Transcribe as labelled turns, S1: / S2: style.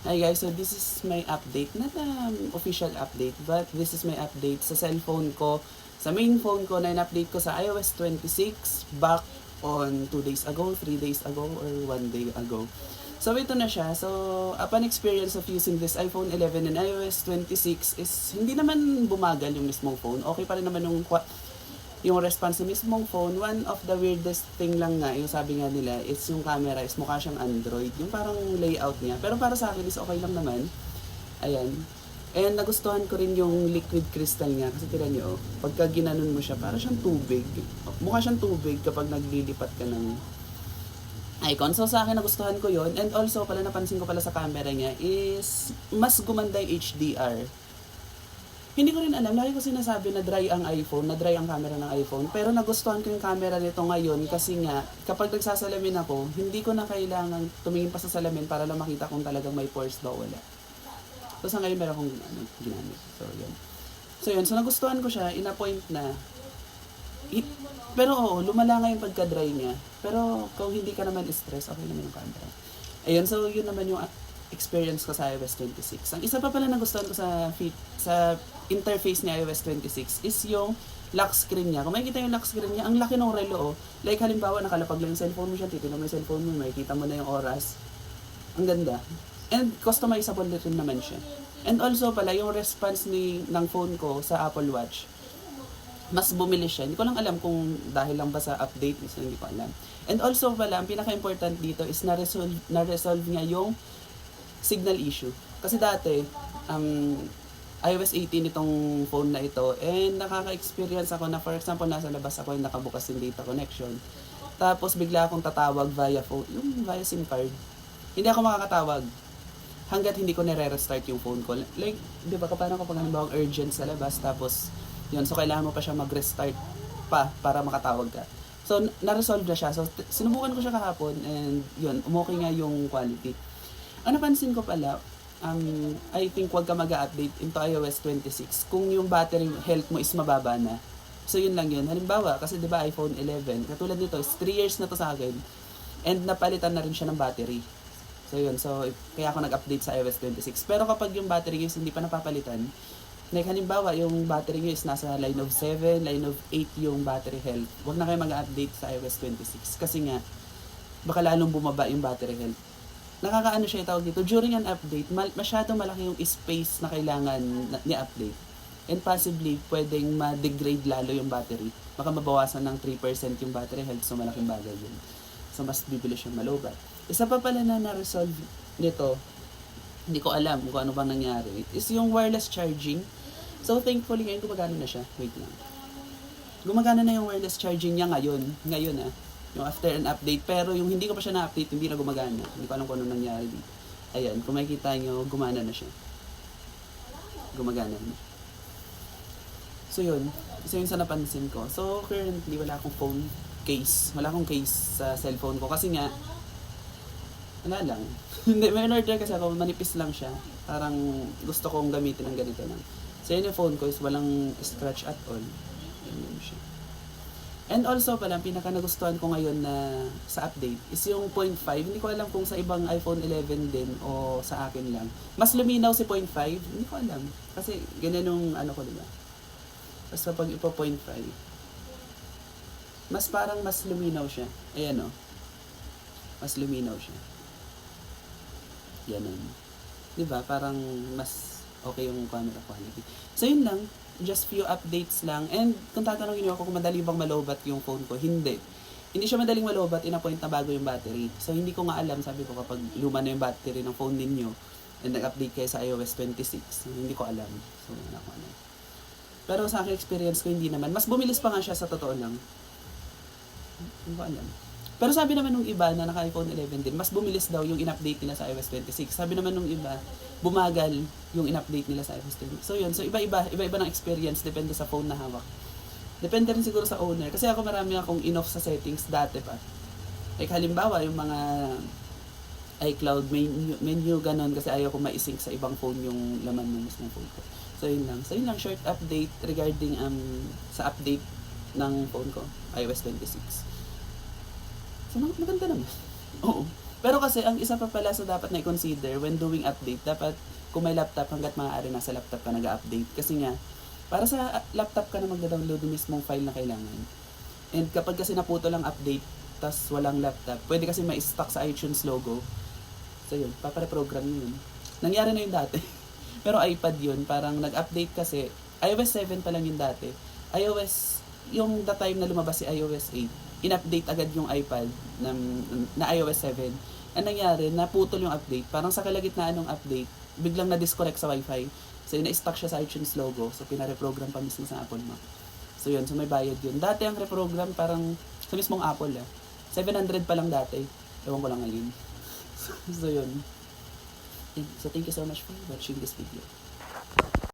S1: Hi guys, so this is my update, not official update, but this is my update sa cellphone ko, sa main phone ko na in-update ko sa iOS 26 back on 2 days ago, 3 days ago, or 1 day ago. So ito na siya. So upon experience of using this iPhone 11 and iOS 26 is hindi naman bumagal yung mismong phone. Okay pa rin naman yung response ng mismong phone. One of the weirdest thing lang nga, yung sabi nga nila, is yung camera is mukha siyang Android. Yung parang layout niya. Pero para sa akin is okay lang naman. Ayan. And nagustuhan ko rin yung liquid crystal niya. Kasi tira niyo, pagka ginanon mo siya, para siyang tubig. Mukha siyang tubig kapag naglilipat ka ng icon. So sa akin nagustuhan ko yon. And also pala napansin ko pala sa camera niya is mas gumanda yung HDR. Hindi ko rin alam, lagi ko sinasabi na dry ang iPhone, na dry ang camera ng iPhone. Pero nagustuhan ko yung camera nito ngayon kasi nga, kapag nagsasalamin ako, hindi ko na kailangan tumingin pa sa salamin para lang makita kung talagang may pores ba o wala. So sa ngayon meron akong ginamit. So yun, so nagustuhan ko siya, in-a-point na. Pero oo, lumala nga yung pagka-dry niya. Pero kung hindi ka naman stress, okay naman yung camera. Ayun, so yun naman yung experience ko sa iOS 26. Ang isa pa pala nagustuhan ko sa interface ni iOS 26 is yung lock screen niya. Kung makikita yung lock screen niya, ang laki ng relo. Like halimbawa, nakalapag lang yung cellphone mo siya, titignan mo yung cellphone mo, makikita mo na yung oras. Ang ganda. And customizable rin naman siya. And also pala, yung response ng phone ko sa Apple Watch, mas bumili siya. Hindi ko lang alam kung dahil lang ba sa update, so hindi ko alam. And also pala, ang pinaka-important dito is na-resolve niya yung signal issue. Kasi dati, iOS 18 itong phone na ito, and nakaka-experience ako na, for example, nasa labas ako, yung nakabukas yung data connection. Tapos bigla akong tatawag via phone, yung via SIM card. Hindi ako makakatawag hanggat hindi ko nire-restart yung phone ko. Like, di ba, kapag halimbawa urgent sa labas, tapos yun, so kailangan mo pa siya mag-restart pa para makatawag ka. So, na-resolve na siya. So, sinubukan ko siya kahapon, and yun, umokay nga yung quality. Ang napansin ko pala, I think wag ka mag-update into iOS 26 kung yung battery health mo is mababa na. So yun lang yun. Halimbawa, kasi 'di ba iPhone 11, katulad nito, 3 years na to sa akin. And napalitan na rin siya ng battery. So yun, so kaya ako nag-update sa iOS 26. Pero kapag yung battery is hindi pa napapalitan, like halimbawa yung battery nyo is nasa line of 7, line of 8 yung battery health, wag na kayo mag-update sa iOS 26 kasi nga baka lalong bumaba yung battery health. Nakakaano siya tawag dito, during an update, masyadong malaki yung space na kailangan ni-update. And possibly, pwedeng ma-degrade lalo yung battery. Baka mabawasan ng 3% yung battery health, so malaking bagay yun. So, mas bibilis yung malobat. Isa pa pala na na-resolve nito, hindi ko alam kung ano bang nangyari, is yung wireless charging. So, thankfully, ngayon gumagana na siya. Wait lang. Gumagana na yung wireless charging niya ngayon. Ngayon yung after an update. Pero yung hindi ko pa siya na-update, hindi na gumagana. Hindi ko alam kung ano nangyari dito. Ayan, kung makikita nyo, gumana na siya. Gumagana na. So yun, isa yun sa napansin ko. So currently, wala akong phone case. Wala akong case sa cellphone ko. Kasi nga, wala lang. Hindi, may order kasi ako, manipis lang siya. Parang gusto kong gamitin ng ganito lang. So yun yung phone ko is walang scratch at all. Yun siya. And also pala, pinaka nagustuhan ko ngayon na sa update is yung 0.5. Hindi ko alam kung sa ibang iPhone 11 din o sa akin lang. Mas luminaw si 0.5. Hindi ko alam. Kasi ganyan yung ano ko, diba? Basta pag ipo 0.5, mas parang mas luminaw siya. Ayan o. Mas luminaw siya. Yan. Diba? Parang mas okay yung camera quality. So yun lang. Just few updates lang. And kung tatanungin niyo ako kung madali bang malobat yung phone ko, hindi. Hindi siya madaling malobat, in-a-point na bago yung battery. So hindi ko nga alam, sabi ko kapag luma na yung battery ng phone ninyo and nag-update kayo sa iOS 26, hindi ko alam. So wala ko alam. Pero sa aking experience ko, hindi naman. Mas bumilis pa nga siya sa totoo lang. Hindi ko alam. Pero sabi naman nung iba na naka-iPhone 11 din, mas bumilis daw yung in-update nila sa iOS 26. Sabi naman nung iba, bumagal yung in-update nila sa iOS 26. So yun, so iba-iba ng experience, depende sa phone na hawak. Depende rin siguro sa owner. Kasi ako marami akong in-off sa settings dati pa. Like halimbawa, yung mga iCloud menu ganon, kasi ayaw ko ma-sync sa ibang phone yung laman ng mismong phone ko. So yun lang. So yun lang, short update regarding sa update ng phone ko, iOS 26. So maganda naman. Oo. Pero kasi, ang isa pa pala sa dapat na i-consider when doing update, dapat kung may laptop, hanggat maaari nasa laptop ka nag-update. Kasi nga, para sa laptop ka na magda-download yung mismong file na kailangan. And kapag kasi naputo lang update, tas walang laptop, pwede kasi ma-stuck sa iTunes logo. So yun, papare-program yun. Nangyari na yun dati. Pero iPad yun, parang nag-update kasi, iOS 7 pa lang yun dati. Yung the time na lumabas si iOS 8, in-update agad yung iPad na iOS 7. Ang nangyari, naputol yung update. Parang sa kalagitnaan ng update, biglang na-disconnect sa Wi-Fi. So, na-stuck siya sa iTunes logo. So, pinareprogram pa mismo sa Apple Mac. So, yun. So, may bayad yun. Dati ang reprogram parang sa mismong Apple, 700 pa lang dati. Ewan ko lang ngayon. So, yun. So, thank you so much for watching this video.